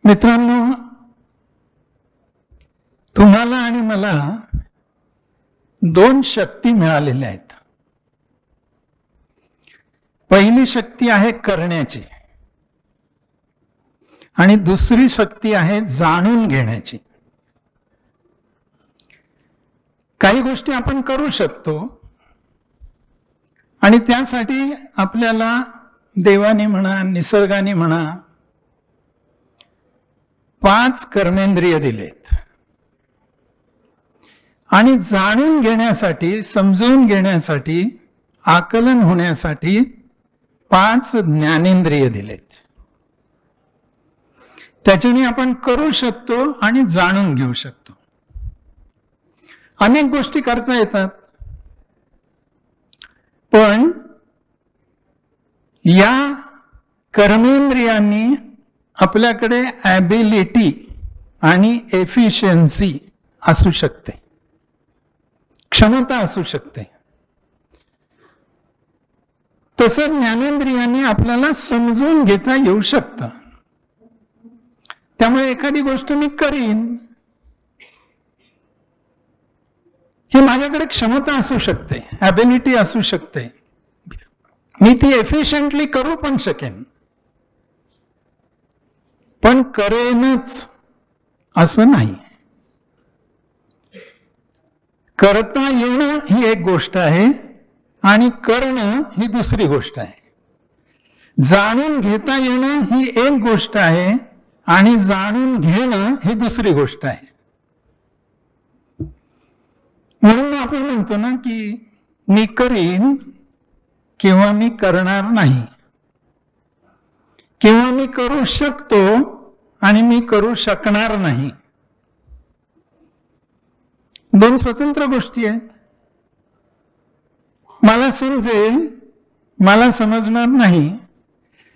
मित्रांनो, तुम्हाला आणि मला दोन शक्ती मिळालेल्या आहेत. पहिली शक्ती आहे करण्याची आणि दुसरी शक्ती आहे जाणून घेण्याची. काही गोष्टी आपण करू शकतो आणि त्यासाठी आपल्याला देवाने म्हणा, निसर्गाने म्हणा, 5 कर्मेंद्रिय दिलेत आणि जाणून घेण्यासाठी, समजून घेण्यासाठी, आकलन होण्यासाठी 5 ज्ञानेंद्रिय दिलेत. त्याच्याने आपण करू शकतो आणि जाणून घेऊ शकतो. अनेक गोष्टी करता येतात, पण या कर्मेंद्रियांनी आपल्याकडे ॲबिलिटी आणि एफिशियन्सी असू शकते, क्षमता असू शकते. तसं ज्ञानेंद्रियांनी आपल्याला समजून घेता येऊ शकतं. त्यामुळे एखादी गोष्ट मी करीन, ही माझ्याकडे क्षमता असू शकते, ॲबिलिटी असू शकते. मी ती एफिशियंटली करू पण शकेन, पण करेनच असं नाही. करता येणं ही एक गोष्ट आहे आणि करणं ही दुसरी गोष्ट आहे. जाणून घेता येणं ही एक गोष्ट आहे आणि जाणून घेणं ही दुसरी गोष्ट आहे. म्हणून आपण म्हणतो ना की मी करीन किंवा मी करणार नाही, किंवा मी करू शकतो आणि मी करू शकणार नाही. दोन स्वतंत्र गोष्टी आहेत. मला समजेल, मला समजणार नाही.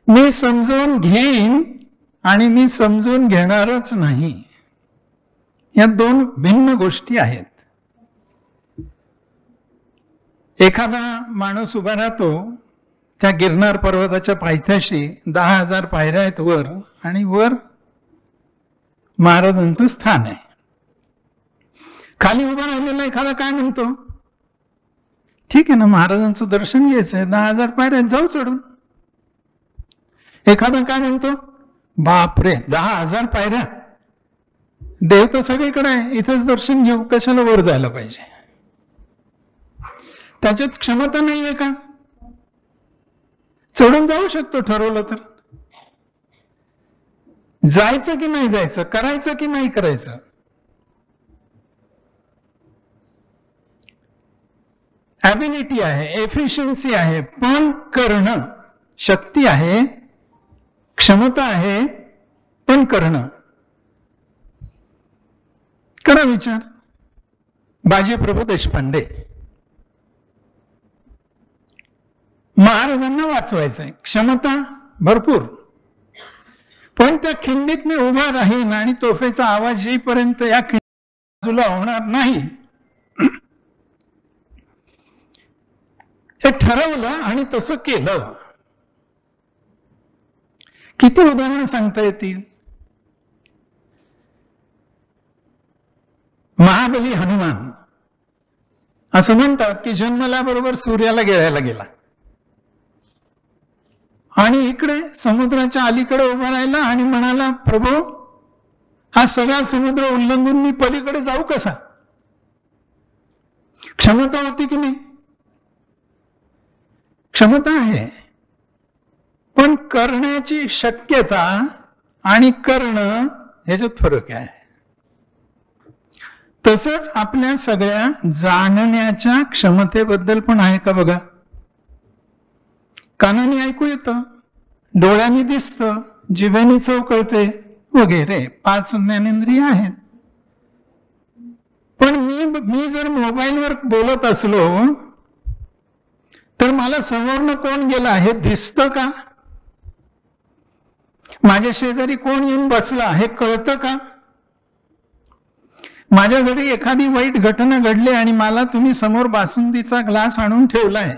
मी समजून घेईन आणि मी समजून घेणारच नाही. या दोन भिन्न गोष्टी आहेत. एखादा माणूस उभा राहतो त्या गिरनार पर्वताच्या पायथ्याशी, 10,000 पायऱ्या आहेत वर, आणि वर महाराजांचं स्थान आहे. खाली उभा राहिलेला एखादा काय म्हणतो, ठीक आहे ना, महाराजांचं दर्शन घ्यायचंय, 10,000 पायऱ्या जाऊ चढून. एखादा काय म्हणतो, बापरे 10,000 पायऱ्या, देव तर सगळीकडे आहे, इथेच दर्शन घेऊ, कशाला वर जायला पाहिजे. त्याच्यात क्षमता नाहीये का? चढून जाऊ शकतो ठरवलं तर. जायचं की नाही जायचं, करायचं की नाही करायचं. ॲबिलिटी आहे, एफिशियन्सी आहे, पण करणं शक्ती आहे, क्षमता आहे, पण करणं. करा विचार. बाजीप्रभू देशपांडे, महाराजांना वाचवायचंय, क्षमता भरपूर, पण त्या खिंडीत मी उभा राहीन आणि तोफेचा आवाज येईपर्यंत या खिंडीत बाजूला होणार नाही, हे ठरवलं आणि तसं केलं. किती उदाहरणं सांगता येतील. महाबली हनुमान असं म्हणतात की जन्मल्याबरोबर सूर्याला गिळायला गेला आणि इकडे समुद्राच्या अलीकडे उभा राहिला आणि म्हणाला, प्रभू हा सगळा समुद्र उल्लंघून मी पलीकडे जाऊ कसा. क्षमता होती की नाही? क्षमता आहे, पण करण्याची शक्यता आणि करणं ह्याच्यात फरक आहे. तसंच आपल्या सगळ्या जाणण्याच्या क्षमतेबद्दल पण आहे का बघा. कानाने ऐकू येतं, डोळ्यांनी दिसतं, जिभेने चव कळते वगैरे, 5 ज्ञानेंद्रिय आहेत. पण मी जर मोबाईलवर बोलत असलो तर मला समोरनं कोण गेला हे दिसतं का? माझ्या शेजारी कोण येऊन बसला हे कळतं का? माझ्या घरी एखादी वाईट घटना घडली आणि मला तुम्ही समोर बासुंदीचा ग्लास आणून ठेवलाय,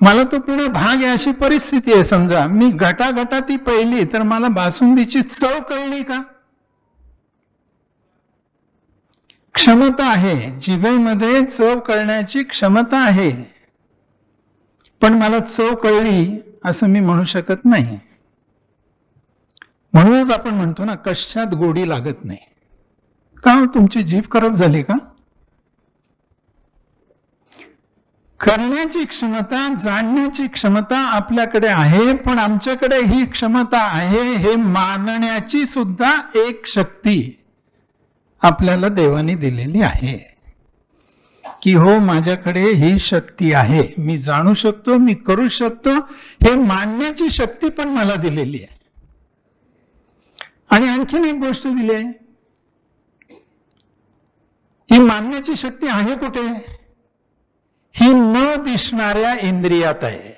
मला तो पुन्हा भाग आहे अशी परिस्थिती आहे. समजा मी गटागटाती पहिली तर मला बासुंदीची चव कळली का? क्षमता आहे, जिभेमध्ये चव कळण्याची क्षमता आहे, पण मला चव कळली असं मी म्हणू शकत नाही. म्हणूनच आपण म्हणतो ना, कशात गोडी लागत नाही. का तुमची जीभ खराब झाली का? करण्याची क्षमता, जाणण्याची क्षमता आपल्याकडे आहे, पण आमच्याकडे ही क्षमता आहे हे मानण्याची सुद्धा एक शक्ती आपल्याला देवाने दिलेली आहे. की हो, माझ्याकडे ही शक्ती आहे, मी जाणू शकतो, मी करू शकतो, हे मानण्याची शक्ती पण मला दिलेली आहे. आणि आणखीन एक गोष्ट दिली आहे, ही मानण्याची शक्ती आहे कुठे? ही न दिसणाऱ्या इंद्रियात आहे.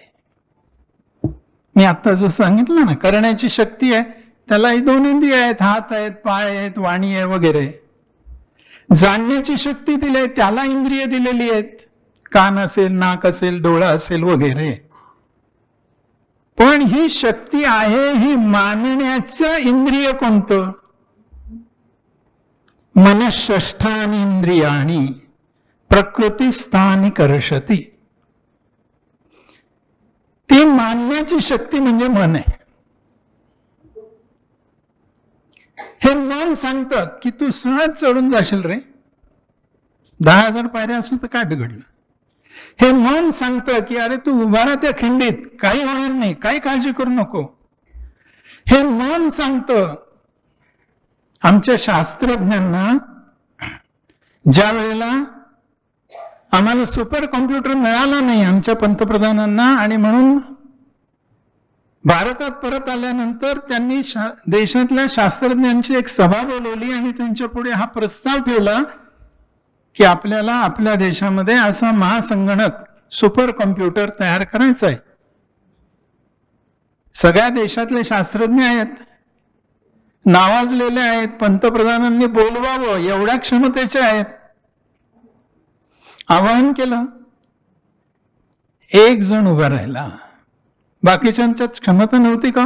मी आता जो सांगितलं ना, करण्याची शक्ती आहे, त्याला ही 2 इंद्रिय आहेत, हात आहेत, पाय आहेत, वाणी आहे वगैरे. जाणण्याची शक्ती दिली आहे, त्याला इंद्रिय दिलेली आहेत, कान असेल, नाक असेल, डोळा असेल वगैरे. पण ही शक्ती आहे, ही मानण्याचं इंद्रिय कोणतं? मनःषष्ठानि इंद्रियाणि प्रकृती स्थानी कर्षती. ती मानण्याची शक्ती म्हणजे मन आहे. हे मन सांगतं की तू सहज चढून जाशील रे, 10,000 पायऱ्या असू तर काय बिघडलं. हे मन सांगतं की अरे तू उभा राहा त्या खिंडीत, काही होणार नाही, काही काळजी करू नको. हे मन सांगतं. आमच्या शास्त्रज्ञांना ज्या वेळेला आम्हाला सुपर कॉम्प्युटर मिळाला नाही आमच्या पंतप्रधानांना, आणि म्हणून भारतात परत आल्यानंतर त्यांनी देशातल्या शास्त्रज्ञांची एक सभा बोलवली आणि त्यांच्या पुढे हा प्रस्ताव ठेवला की आपल्याला आपल्या देशामध्ये असा महासंगणक सुपर कॉम्प्युटर तयार करायचा आहे. सगळ्या देशातले शास्त्रज्ञ आहेत, नावाजलेले आहेत, पंतप्रधानांनी बोलवावं एवढ्या क्षमतेचे आहेत. आवाहन केलं, एक जण उभा राहिला. बाकीच्यांच्यात क्षमता नव्हती का?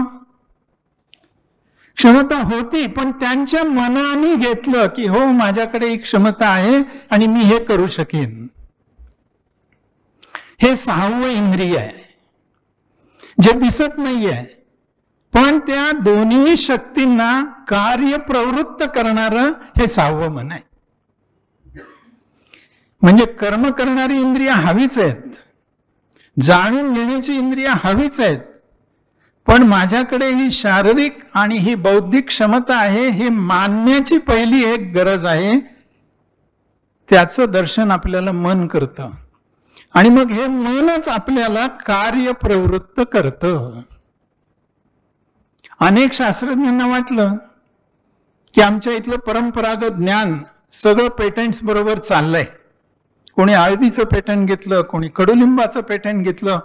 क्षमता होती, पण त्यांच्या मनाने घेतलं की हो, माझ्याकडे एक क्षमता आहे आणि मी हे करू शकेन. हे 6वं इंद्रिय आहे, जे दिसत नाहीये, पण त्या दोन्ही शक्तींना कार्यप्रवृत्त करणारं हे 6वं मन आहे. म्हणजे कर्म करणारी इंद्रिया हवीच आहेत, जाणून घेण्याची इंद्रिया हवीच आहेत, पण माझ्याकडे ही शारीरिक आणि ही बौद्धिक क्षमता आहे हे मानण्याची पहिली एक गरज आहे. त्याचं दर्शन आपल्याला मन करतं आणि मग हे मनच आपल्याला कार्यप्रवृत्त करतं. अनेक शास्त्रज्ञांना वाटलं की आमच्या इथलं परंपरागत ज्ञान सगळं पेटंट्स बरोबर चाललंय. कोणी हळदीचं पेटंट घेतलं, कोणी कडुलिंबाचं पेटंट घेतलं,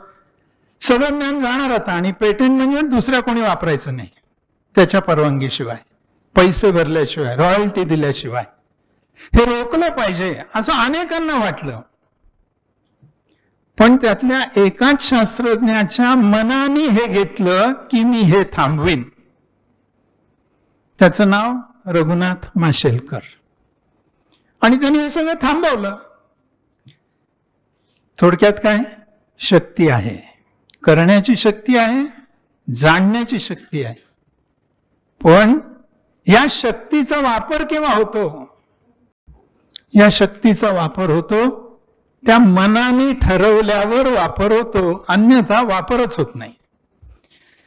सगळं ज्ञान जाणार आता. आणि पेटंट म्हणजे दुसऱ्या कोणी वापरायचं नाही त्याच्या परवानगीशिवाय, पैसे भरल्याशिवाय, रॉयल्टी दिल्याशिवाय. हे रोखलं पाहिजे असं अनेकांना वाटलं. पण त्यातल्या एकाच शास्त्रज्ञाच्या मनाने हे घेतलं की मी हे थांबवीन. त्याचं नाव रघुनाथ माशेलकर. आणि त्यांनी हे सगळं थांबवलं. थोडक्यात काय? शक्ती आहे, करण्याची शक्ती आहे, जाणण्याची शक्ती आहे. पण या शक्तीचा वापर केव्हा होतो? या शक्तीचा वापर होतो त्या मनाने ठरवल्यावर वापर होतो, अन्यथा वापरच होत नाही.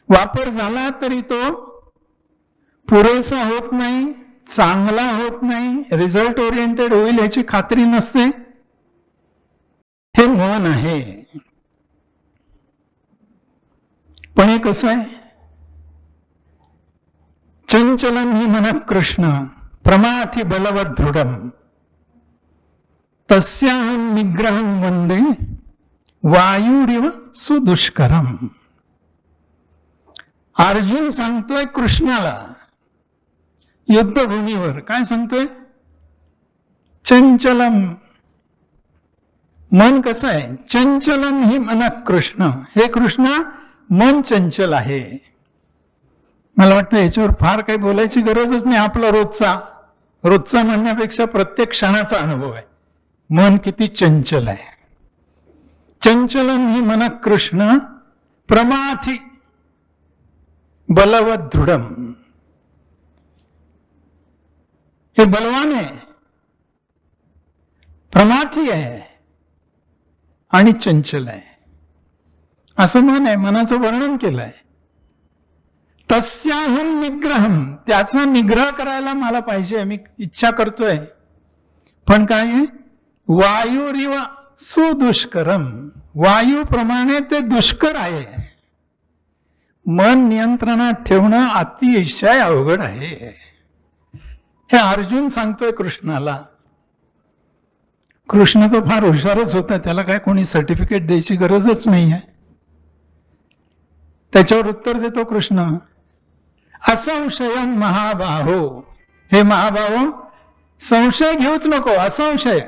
वापर झाला तरी तो पुरेसा होत नाही, चांगला होत नाही, रिझल्ट ओरिएंटेड होईल याची खात्री नसते. हे मन आहे. पण हे कसं आहे? चंचलम हि मन कृष्ण प्रमाथि बलवत दृढम तस्याहं निग्रहं वंदे वायुरिव सुदुष्करम. अर्जुन सांगतोय कृष्णाला युद्धभूमीवर, काय सांगतोय? चंचलम, मन कसं आहे? चंचलन ही मना कृष्ण. हे कृष्ण, मन चंचल आहे. मला वाटतं याच्यावर फार काही बोलायची गरजच नाही. आपला रोजचा म्हणण्यापेक्षा प्रत्येक क्षणाचा अनुभव आहे. मन किती चंचल आहे. चंचलन ही मना कृष्ण प्रमाथी बलवत दृढम. हे बलवान आहे, प्रमाथी आहे आणि चंचल आहे असं मन आहे. मनाचं वर्णन केलंय. तस्याहम निग्रहम, त्याचा निग्रह करायला मला पाहिजे, मी इच्छा करतोय. पण काय? वायुरिव सुदुष्करम, वायूप्रमाणे ते दुष्कर आहे. मन नियंत्रणात ठेवणं अतिशय अवघड आहे. हे अर्जुन सांगतोय कृष्णाला. कृष्ण तर फार हुशारच होता, त्याला काय कोणी सर्टिफिकेट द्यायची गरजच नाही आहे. त्याच्यावर उत्तर देतो कृष्ण, असंशयम महाबाहो. हे महाबाहो, संशय घेऊच नको, असंशय.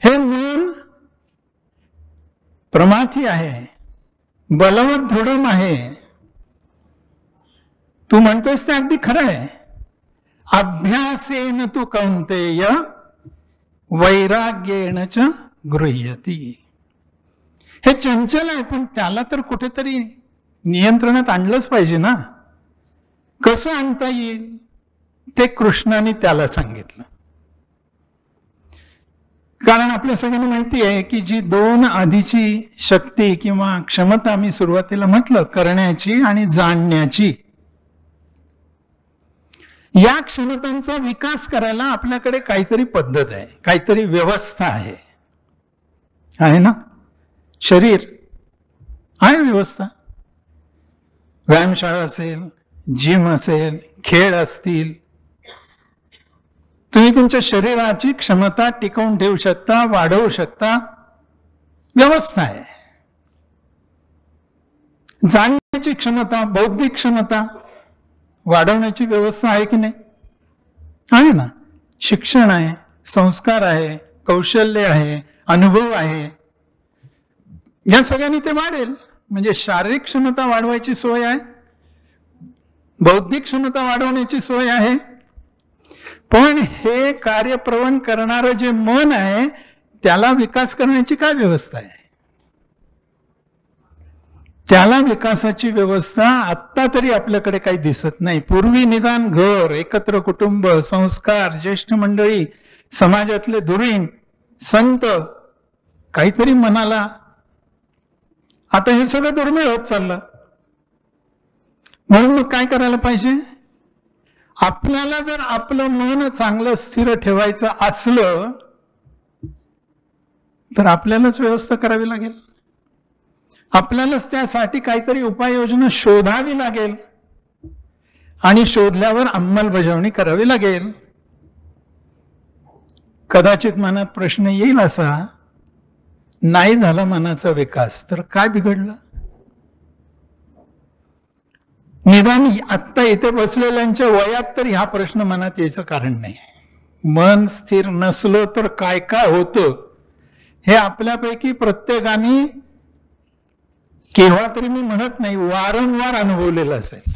हे मन प्रमाथी आहे, बलवत दृढम आहे. तू म्हणतोस ते अगदी खरं आहे. अभ्यासेन तू कौंतेय वैराग्येन च गृह्यती. हे चंचल आहे, पण त्याला तर कुठेतरी नियंत्रणात आणलंच पाहिजे ना. कसं आणता येईल ते कृष्णाने त्याला सांगितलं. कारण आपल्या सगळ्यांना माहिती आहे की जी दोन आधीची शक्ती किंवा क्षमता मी सुरुवातीला म्हटलं, करण्याची आणि जाणण्याची, या क्षमतांचा विकास करायला आपल्याकडे काहीतरी पद्धत आहे, काहीतरी व्यवस्था आहे ना. शरीर आहे व्यवस्था. व्यायामशाळा असेल, जिम असेल, खेळ असतील. तुम्ही तुमच्या शरीराची क्षमता टिकवून ठेवू शकता, वाढवू शकता. व्यवस्था आहे. जाणण्याची क्षमता, बौद्धिक क्षमता वाढवण्याची व्यवस्था आहे की नाही? आहे ना. शिक्षण आहे, संस्कार आहे, कौशल्य आहे, अनुभव आहे. या सगळ्यांनी ते वाढेल. म्हणजे शारीरिक क्षमता वाढवायची सोय आहे, बौद्धिक क्षमता वाढवण्याची सोय आहे. पण हे कार्यप्रवण करणारं जे मन आहे त्याला विकास करण्याची काय व्यवस्था आहे? त्याला विकासाची व्यवस्था आत्ता तरी आपल्याकडे काही दिसत नाही. पूर्वी निदान घर, एकत्र कुटुंब, संस्कार, ज्येष्ठ मंडळी, समाजातले धुरीण, संत, काहीतरी मनाला. आता हे सगळं दुर्मिळ होत चाललं. म्हणून मग काय करायला पाहिजे? आपल्याला जर आपलं मन चांगलं स्थिर ठेवायचं असलं तर आपल्यालाच व्यवस्था करावी लागेल. आपल्यालाच त्यासाठी काहीतरी उपाययोजना शोधावी लागेल आणि शोधल्यावर अंमलबजावणी करावी लागेल. कदाचित मनात प्रश्न येईल असा, नाही झाला मनाचा विकास तर काय बिघडलं? निदान आत्ता इथे बसलेल्यांच्या वयात तरी हा प्रश्न मनात यायचं कारण नाही. मन स्थिर नसलं तर काय काय होतं हे आपल्यापैकी प्रत्येकाने केव्हा तरी, मी म्हणत नाही, वारंवार अनुभवलेलं असेल.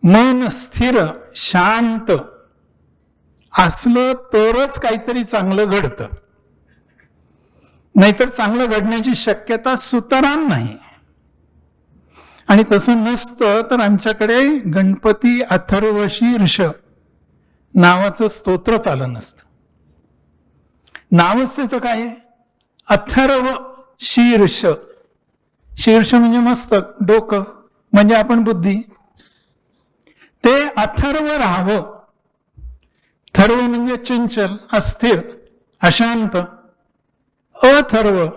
मन स्थिर शांत असलं तरच काहीतरी चांगलं घडतं, नाहीतर चांगलं घडण्याची शक्यता सुतराम नाही. आणि तसं नसतं तर आमच्याकडे गणपती अथर्वशीर्ष नावाचं स्तोत्र चाललं नसतं. नावच त्याचं काय आहे? अथर्व शीर्ष. शीर्ष म्हणजे मस्तक, डोकं, म्हणजे आपण बुद्धी. ते अथर्व राहावं. थर्व म्हणजे चंचल, अस्थिर, अशांत. अथर्व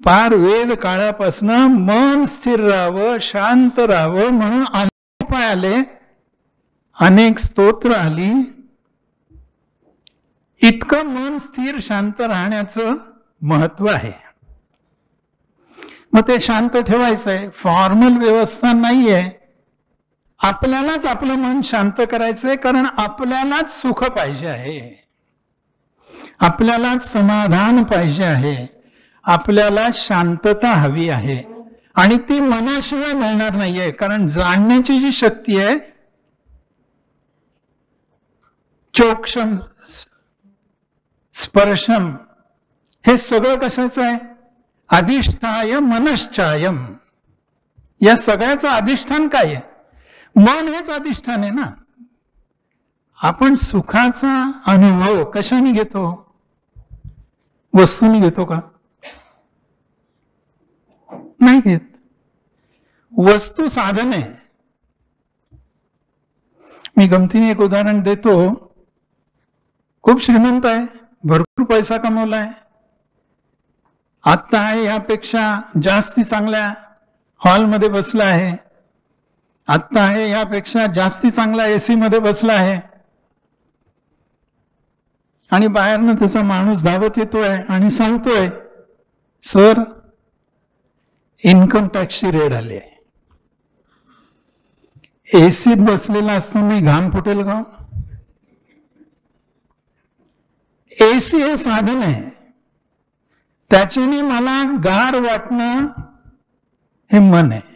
पार वेद काळापासनं मन स्थिर राहावं, शांत राहावं म्हणून अनेक उपाय आले, अनेक स्तोत्र आली. इतकं मन स्थिर शांत राहण्याचं महत्व आहे. मग ते शांत ठेवायचंय. फॉर्मल व्यवस्था नाहीये, आपल्यालाच आपलं मन शांत करायचंय, कारण आपल्यालाच सुख पाहिजे आहे, आपल्यालाच समाधान पाहिजे आहे, आपल्याला शांतता हवी आहे. आणि ती मनाशिवाय मिळणार नाहीये, कारण जाणण्याची जी शक्ती आहे, चोक्षम स्पर्शम, हे सगळं कशाचं आहे? अधिष्ठाय मनश्चायम. या सगळ्याचं अधिष्ठान काय आहे? मन हेच अधिष्ठान आहे ना. आपण सुखाचा अनुभव कशाने घेतो? वस्तूने घेतो का? नाही घेत. वस्तू साधन आहे. मी गमतीने एक उदाहरण देतो. खूप श्रीमंत आहे, भरपूर पैसा कमवलाय, आत्ता आहे यापेक्षा जास्ती चांगल्या हॉलमध्ये बसला आहे, आत्ता आहे यापेक्षा जास्ती चांगला एसी मध्ये बसला आहे, आणि बाहेरनं त्याचा माणूस धावत येतोय आणि सांगतोय, सर इन्कम टॅक्सची रेड आली आहे. एसीत बसलेला असताना घाम फुटेल का? एसी हे साधन आहे, त्याच्याने मला गार वाटणं हे मन आहे.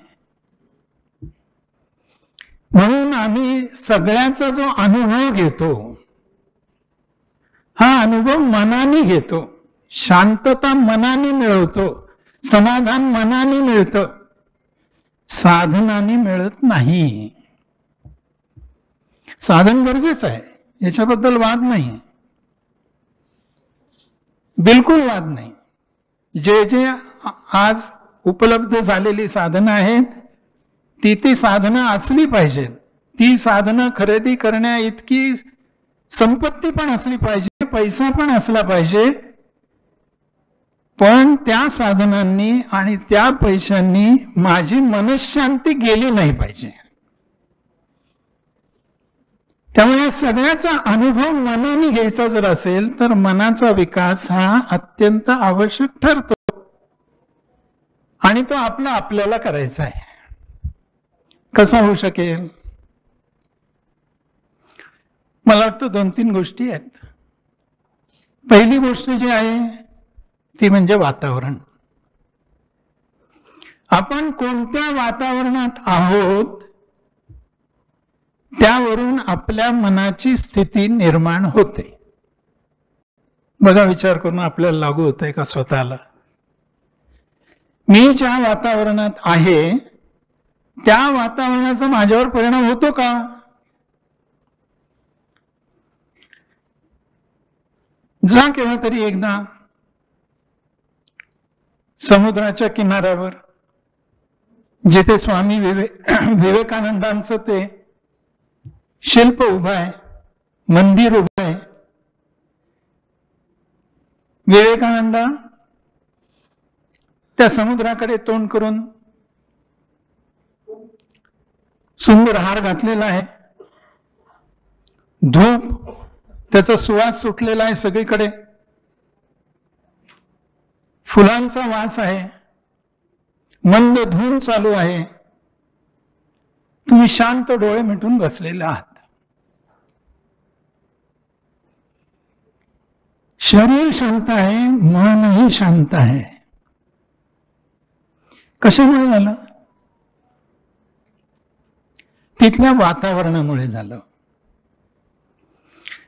म्हणून आम्ही सगळ्याचा जो अनुभव घेतो, हा अनुभव मनाने घेतो, शांतता मनाने मिळवतो, समाधान मनाने मिळतं, साधनाने मिळत नाही. साधन गरजेचं आहे, याच्याबद्दल वाद नाही, बिलकुल वाद नाही. जे जे आज उपलब्ध झालेली साधनं आहेत, ती साधनं असली पाहिजेत. ती साधनं खरेदी करण्या इतकी संपत्ती पण असली पाहिजे, पैसा पण असला पाहिजे, पण त्या साधनांनी आणि त्या पैशांनी माझी मनःशांती गेली नाही पाहिजे. त्यामुळे सगळ्याचा अनुभव मनाने घ्यायचा जर असेल तर मनाचा विकास हा अत्यंत आवश्यक ठरतो, आणि तो आपल्याला करायचा आहे. कसा होऊ शकेल? मला वाटतं 2-3 गोष्टी आहेत. पहिली गोष्ट जी आहे ती म्हणजे वातावरण. आपण कोणत्या वातावरणात आहोत त्यावरून आपल्या मनाची स्थिती निर्माण होते. बघा, विचार करून आपल्याला लागू होतंय का स्वतःला? मी ज्या वातावरणात आहे त्या वातावरणाचा माझ्यावर परिणाम होतो का? जा केव्हा तरी एकदा समुद्राच्या किनाऱ्यावर, जिथे स्वामी विवेकानंदांचं ते शिल्प उभं आहे, मंदिर उभं आहे. विवेकानंद त्या समुद्राकडे तोंड करून सुंदर हार घातलेला आहे, धूप त्याचा सुवास सुटलेला आहे सगळीकडे, फुलांचा वास आहे, मंद धून चालू आहे. तुम्ही शांत डोळे मिटून बसलेले आहात. शरीर शांत आहे, मनही शांत आहे. कशामुळे झालं? तिथल्या वातावरणामुळे झालं.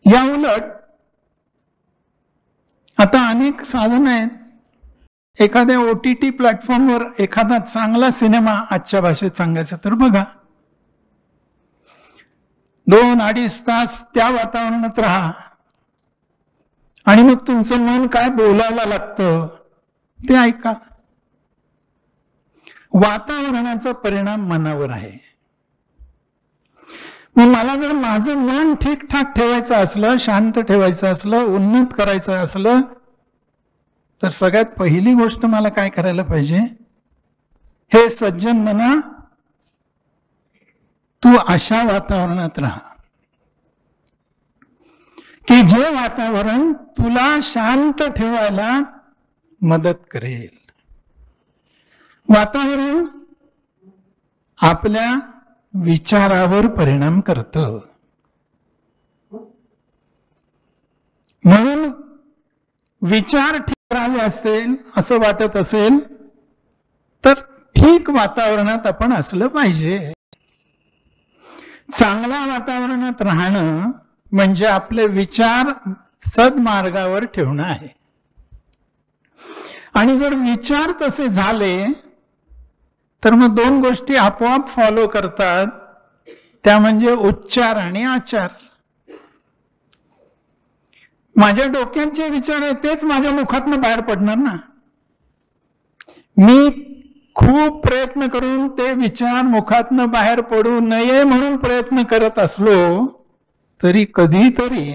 या उलट आता अनेक साधन आहेत. एखाद्या OTT प्लॅटफॉर्मवर एखादा चांगला सिनेमा, आजच्या भाषेत सांगायचं तर बघा, 2-2.5 तास त्या वातावरणात राहा, आणि मग तुमचं मन काय बोलायला लागतं ते ऐका. वातावरणाचा परिणाम मनावर आहे. मग मला जर माझं मन ठीकठाक ठेवायचं असलं, शांत ठेवायचं असलं, उन्नत करायचं असलं, तर सगळ्यात पहिली गोष्ट मला काय करायला पाहिजे? हे सज्जन मना, तू अशा वातावरणात राहा की जे वातावरण तुला शांत ठेवायला मदत करेल. वातावरण आपल्या विचारावर परिणाम करतं. म्हणून विचार ठीक राहावे असतील असं वाटत असेल तर ठीक वातावरणात आपण असलं पाहिजे. चांगल्या वातावरणात राहणं म्हणजे आपले विचार सद्मार्गावर ठेवणं आहे. आणि जर विचार तसे झाले तर मग दोन गोष्टी आपोआप फॉलो करतात, त्या म्हणजे उच्चार आणि आचार. माझ्या डोक्यात जे विचार आहेत तेच माझ्या मुखातनं बाहेर पडणार ना. मी खूप प्रयत्न करून ते विचार मुखातनं बाहेर पडू नये म्हणून प्रयत्न करत असलो तरी कधीतरी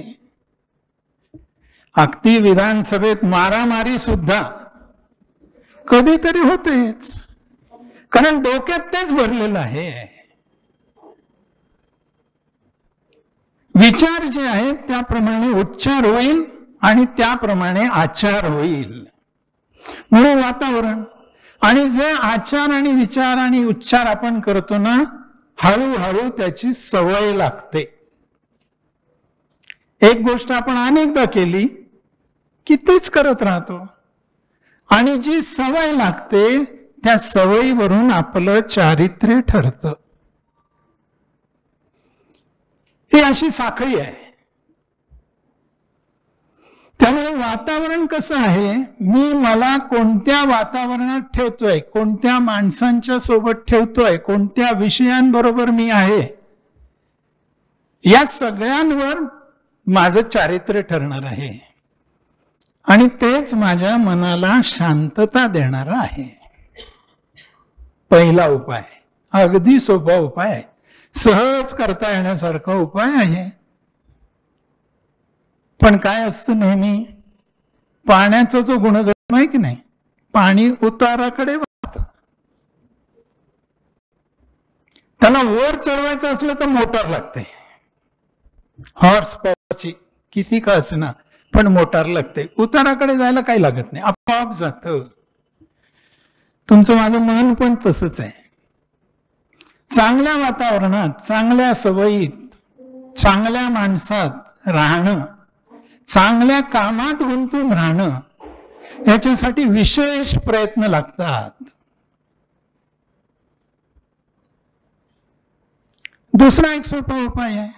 अगदी विधानसभेत मारामारी सुद्धा कधीतरी होतेच, कारण डोक्यात तेच भरलेलं आहे. विचार जे आहेत त्याप्रमाणे उच्चार होईल आणि त्याप्रमाणे आचार होईल. म्हणून वातावरण आणि जे आचार आणि विचार आणि उच्चार आपण करतो ना, हळूहळू त्याची सवय लागते. एक गोष्ट आपण अनेकदा केली की तेच करत राहतो आणि जी सवय लागते त्या सवयीवरून आपलं चारित्र्य ठरतं. ही अशी साखळी आहे. त्यामुळे वातावरण कसं आहे, मी मला कोणत्या वातावरणात ठेवतोय, कोणत्या माणसांच्या सोबत ठेवतोय, कोणत्या विषयांबरोबर मी आहे, या सगळ्यांवर माझं चारित्र्य ठरणार आहे आणि तेच माझ्या मनाला शांतता देणार आहे. पहिला उपाय अगदी सोपा उपाय आहे, सहज करता येण्यासारखा उपाय आहे. पण काय असतं, नेहमी पाण्याचा जो गुणधर्म आहे की नाही, पाणी उताराकडे वाहतं. त्याला वर चढवायचं असलं तर मोटार लागते, हॉर्स पॉवरची किती का असना, पण मोटार लागते. उताराकडे जायला काही लागत नाही, आपोआप जातं. तुमचं माझं मन पण तसंच आहे. चांगल्या वातावरणात, चांगल्या सवयीत, चांगल्या माणसात राहणं, चांगल्या कामात गुंतून राहणं, याच्यासाठी विशेष प्रयत्न लागतात. दुसरा एक सोपा उपाय आहे.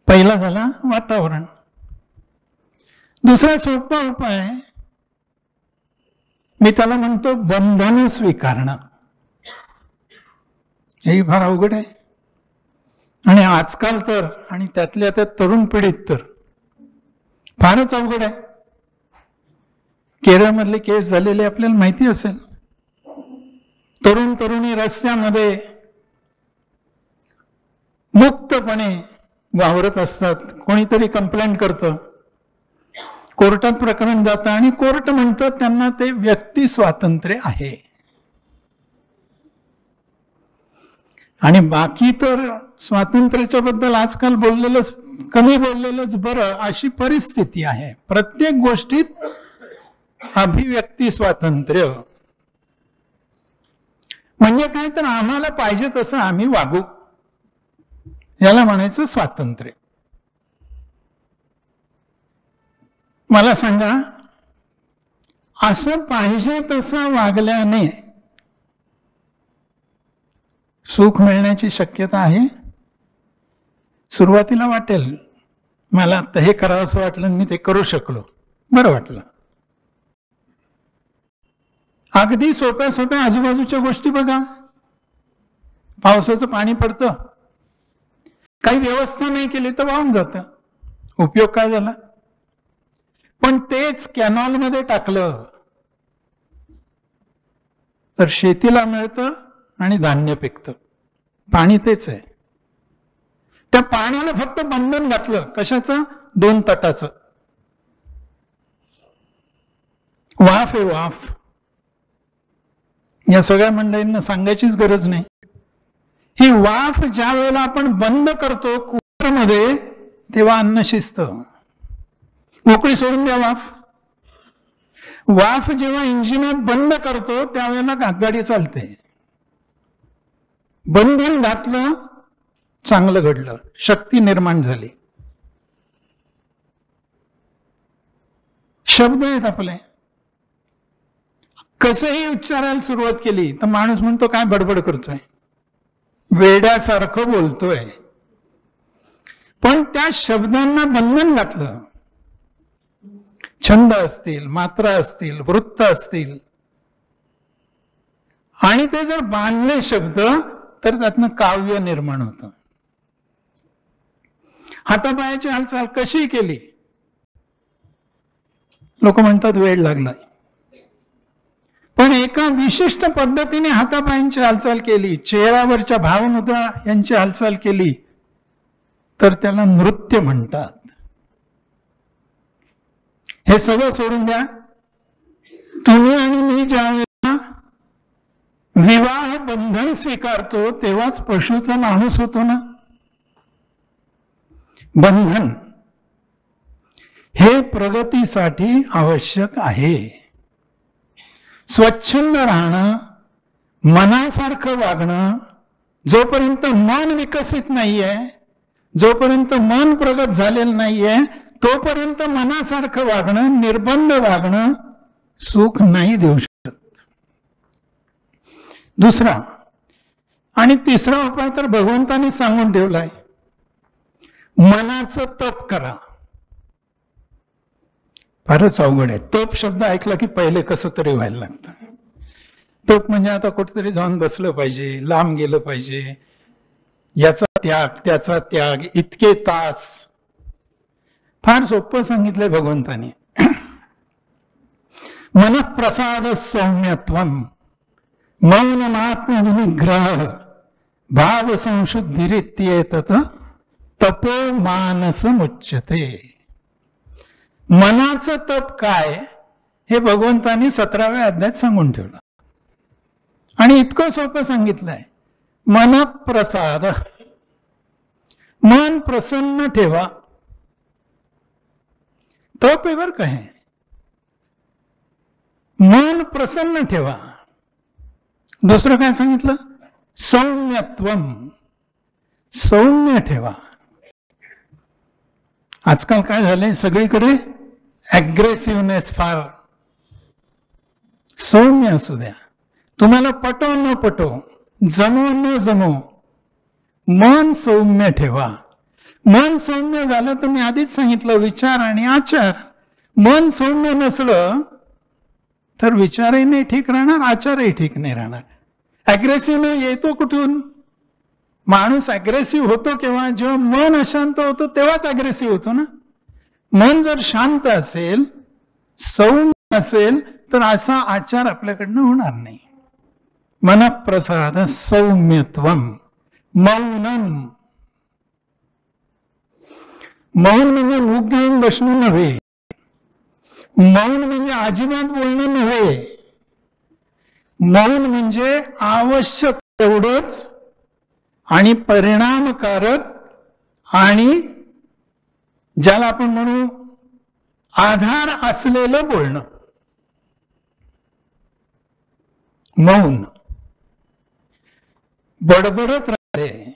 पहिला झाला वातावरण. दुसरा सोपा उपाय आहे, मी त्याला म्हणतो बंधन स्वीकारणं. हे फार अवघड आहे आणि आजकाल तर, आणि त्यातल्या त्यात तरुण पिढीत तर फारच अवघड आहे. केरळमधले केस झालेले आपल्याला माहिती असेल. तरुण तरुणी रस्त्यामध्ये मुक्तपणे वावरत असतात. कोणीतरी कंप्लेंट करतं, कोर्टात प्रकरण जातं आणि कोर्ट म्हणतं त्यांना ते व्यक्ती स्वातंत्र्य आहे. आणि बाकी तर स्वातंत्र्याच्या बद्दल आजकाल बोललेलंच, कमी बोललेलंच बरं, अशी परिस्थिती आहे. प्रत्येक गोष्टीत अभिव्यक्ती स्वातंत्र्य म्हणजे काय, तर आम्हाला पाहिजे तसं आम्ही वागू, याला म्हणायचं स्वातंत्र्य. मला सांगा, असं पाहिजे तसं वागल्याने सुख मिळण्याची शक्यता आहे? सुरुवातीला वाटेल, मला आता हे करावं असं वाटलं, मी ते करू शकलो, बरं वाटलं. अगदी सोप्या सोप्या आजूबाजूच्या गोष्टी बघा. पावसाचं पाणी पडतं, काही व्यवस्था नाही केली तर वाहून जातं. उपयोग काय झाला? पण तेच कॅनॉलमध्ये टाकलं तर शेतीला मिळतं आणि धान्य पिकतं. पाणी तेच आहे. त्या पाण्याला फक्त बंधन घातलं, कशाचं? 2 तटाचं. वाफ आहे वाफ. या सगळ्या मंडळींना सांगायचीच गरज नाही. ही वाफ ज्या वेळेला आपण बंद करतो कुकरमध्ये, तेव्हा अन्न शिजतं. मोकळी सोडून द्या वाफ. वाफ जेव्हा इंजिनात बंद करतो त्यावेळेला गाडी चालते. बंधन घातलं, चांगलं घडलं, शक्ती निर्माण झाली. शब्द आहेत आपले, कसंही उच्चारायला सुरुवात केली तर माणूस म्हणतो काय बडबड करतोय, वेड्यासारखं बोलतोय. पण त्या शब्दांना बंधन घातलं, छंद असतील, मात्रा असतील, वृत्त असतील, आणि ते जर बांधले शब्द तर त्यातनं काव्य निर्माण होतं. हातापायाची हालचाल कशी केली, लोक म्हणतात वेळ लागला. पण एका विशिष्ट पद्धतीने हातापायांची हालचाल केली, चेहऱ्यावरच्या भावमुद्रा यांची हालचाल केली तर त्याला नृत्य म्हणतात. हे सगळं सोडून द्या. तुम्ही आणि मी ज्यावेळेला विवाह बंधन स्वीकारतो तेव्हाच पशुचा माणूस होतो ना. बंधन हे प्रगतीसाठी आवश्यक आहे. स्वच्छंद राहणं, मनासारखं वागणं, जोपर्यंत मन विकसित नाहीये, जोपर्यंत मन प्रगत झालेलं नाहीये, तोपर्यंत मनासारखं वागणं, निर्बंध वागणं सुख नाही देऊ शकत. दुसरा आणि तिसरा उपाय तर भगवंताने सांगून ठेवलाय, मनाचं तप करा. फारच अवघड आहे. तप शब्द ऐकला की पहिले कसं तरी व्हायला लागतं. तप म्हणजे आता कुठेतरी जाऊन बसलं पाहिजे, लांब गेलं पाहिजे, याचा त्याग त्याचा त्याग, इतके तास. फार सोपं सांगितलंय भगवंतानी. मन प्रसाद सौम्यत्वम मौनमात्मविनिग्रह भाव संशुद्धिरित्येतत् तपो मानसमुच्यते. मनाचं तप काय हे भगवंतानी 17व्या अध्यायात सांगून ठेवलं आणि इतकं सोपं सांगितलंय. मन प्रसाद, मन प्रसन्न ठेवा. तप आहे बरं काय, मन प्रसन्न ठेवा. दुसरं काय सांगितलं, सौम्यत्वम, सौम्य ठेवा. आजकाल काय झालंय, सगळीकडे अग्रेसिव्हनेस फार. सौम्य असू द्या, तुम्हाला पटो न पटो, जमो न जमो, मन सौम्य ठेवा. मन सौम्य झालं तर मी आधीच सांगितलं, विचार आणि आचार. मन सौम्य नसलं तर विचारही नाही ठीक राहणार, आचारही ठीक नाही राहणार. अग्रेसिव्ह येतो कुठून? माणूस अग्रेसिव्ह होतो केव्हा, जेव्हा मन अशांत होतं तेव्हाच अग्रेसिव्ह होतो ना. मन जर शांत असेल, सौम्य असेल तर असा आचार आपल्याकडनं होणार नाही. मन प्रसाद सौम्यत्वम मौनम. मौन म्हणजे मुख घेऊन बसणं नव्हे, मौन म्हणजे अजिबात बोलणं नव्हे. मौन म्हणजे आवश्यक तेवढंच आणि परिणामकारक आणि ज्याला आपण म्हणू आधार असलेलं बोलणं. मौन. बडबडत राहिले,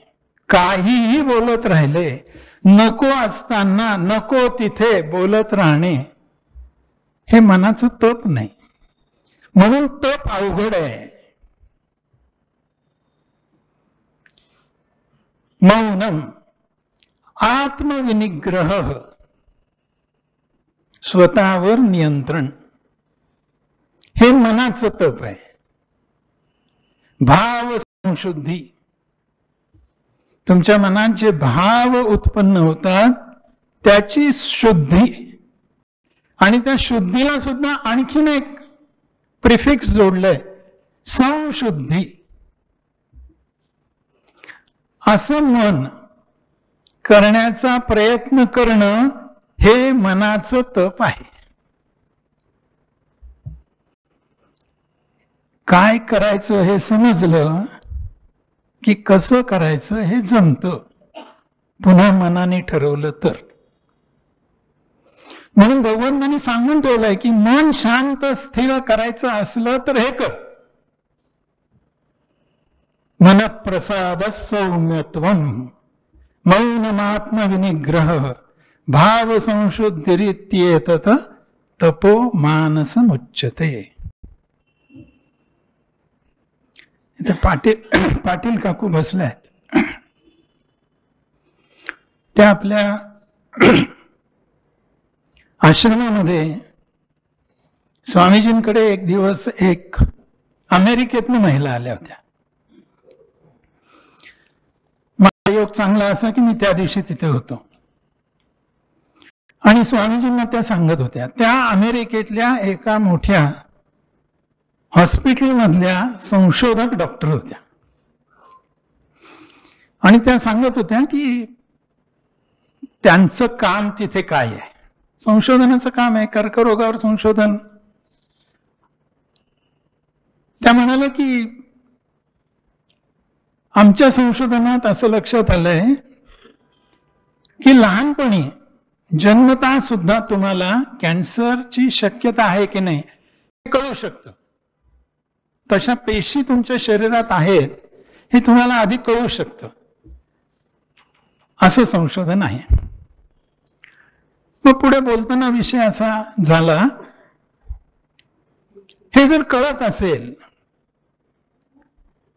काहीही बोलत राहिले, नको असताना नको तिथे बोलत राहणे, हे मनाचं तप नाही. म्हणून तप अवघड आहे. मौनम, आत्मविनिग्रह, स्वतःवर नियंत्रण, हे मनाचं तप आहे. भाव संशुद्धी, तुमच्या मनात जे भाव उत्पन्न होतात त्याची शुद्धी, आणि त्या शुद्धीला सुद्धा आणखीन एक प्रिफिक्स जोडलंय, संशुद्धी. असं मन करण्याचा प्रयत्न करणं हे मनाचं तप आहे. काय करायचं हे समजलं की कसं करायचं हे जमतं, पुन्हा मनाने ठरवलं तर. म्हणून भगवंतांनी सांगून ठेवलंय की मन शांत स्थिर करायचं असलं तर हे कर. मन प्रसाद सौम्यत्वम मौनमात्मविनिग्रह भाव संशुद्धिरित्येतत् तपो मानसमुच्यते. इथे पाटील काकू बसले आहेत. त्या आपल्या आश्रमामध्ये स्वामीजींकडे एक दिवस एक अमेरिकेतनं महिला आल्या होत्या. माझा योग चांगला असा की मी त्या दिवशी तिथे होतो आणि स्वामीजींना त्या सांगत होत्या. त्या अमेरिकेतल्या एका मोठ्या हॉस्पिटलमधल्या संशोधक डॉक्टर होत्या आणि त्या सांगत होत्या की त्यांचं काम तिथे काय आहे. संशोधनाचं काम आहे, कर्करोगावर संशोधन. त्या म्हणाल्या की आमच्या संशोधनात असं लक्षात आलंय की लहानपणी जन्मतः सुद्धा तुम्हाला कॅन्सरची शक्यता आहे की नाही हे कळू शकतं. तशा पेशी तुमच्या शरीरात आहेत हे तुम्हाला आधी कळू शकतं, असं संशोधन आहे. मग पुढे बोलताना विषय असा झाला, हे जर कळत असेल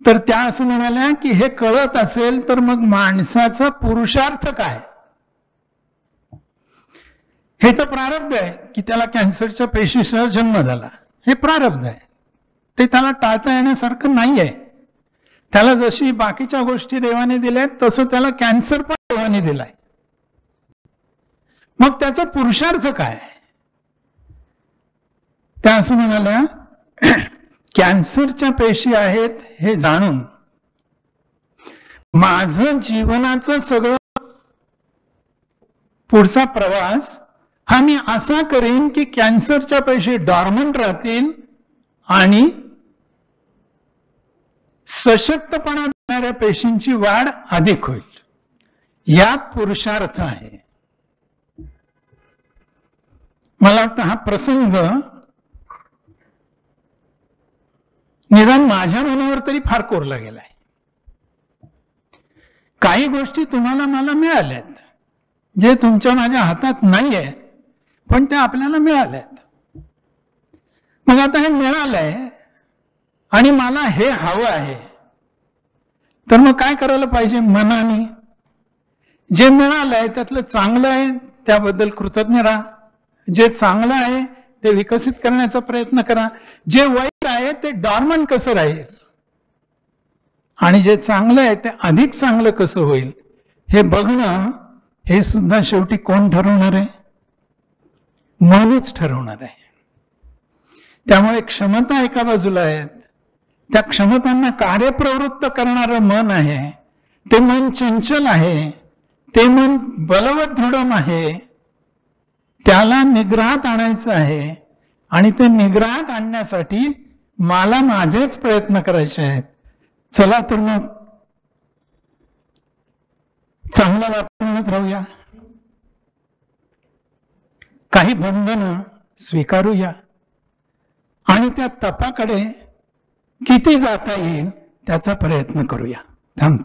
तर त्या असं म्हणाल्या की हे कळत असेल तर मग माणसाचा पुरुषार्थ काय. हे तर प्रारब्ध आहे की त्याला कॅन्सरच्या पेशीसह जन्म झाला, हे प्रारब्ध आहे, ते त्याला टाळता येण्यासारखं नाही आहे. त्याला जशी बाकीच्या गोष्टी देवाने दिल्यात तसं त्याला कॅन्सर पण देवाने दिलाय. मग त्याचा पुरुषार्थ काय. त्या असं म्हणाल्या कॅन्सरच्या पेशी आहेत हे जाणून माझं जीवनाचं सगळं पुढचा प्रवास हा मी असा करेन की कॅन्सरच्या पेशी डॉर्मंट राहतील आणि सशक्तपणा देणाऱ्या पेशींची वाढ अधिक होईल. यात पुरुषार्थ आहे. मला वाटतं हा प्रसंग निदान माझ्या मनावर तरी फार कोरला गेलाय. काही गोष्टी तुम्हाला मला मिळाल्यात जे तुमच्या माझ्या हातात नाहीये, पण त्या आपल्याला मिळाल्यात. मग आता हे मिळालंय आणि मला हे हवं आहे, तर मग काय करायला पाहिजे. मनाने जे मिळालंय त्यातलं चांगलं आहे त्याबद्दल कृतज्ञ राहा. जे चांगलं आहे ते विकसित करण्याचा प्रयत्न करा. जे वाईट आहे ते डॉर्मंट कसं राहील आणि जे चांगलं आहे ते अधिक चांगलं कसं होईल हे बघणं, हे सुद्धा शेवटी कोण ठरवणार आहे. मनच ठरवणार आहे. त्यामुळे क्षमता एका बाजूला आहेत, त्या क्षमतांना कार्यप्रवृत्त करणारं मन आहे. ते मन चंचल आहे, ते मन बलवत दृढम आहे. त्याला निग्रहात आणायचं आहे आणि ते निग्रहात आणण्यासाठी मला माझेच प्रयत्न करायचे आहेत. चला तर मग चांगलं वातावरणात राहूया, काही बंधनं स्वीकारूया आणि त्या तपाकडे किती जाता येईल त्याचा प्रयत्न करूया. थांबतो.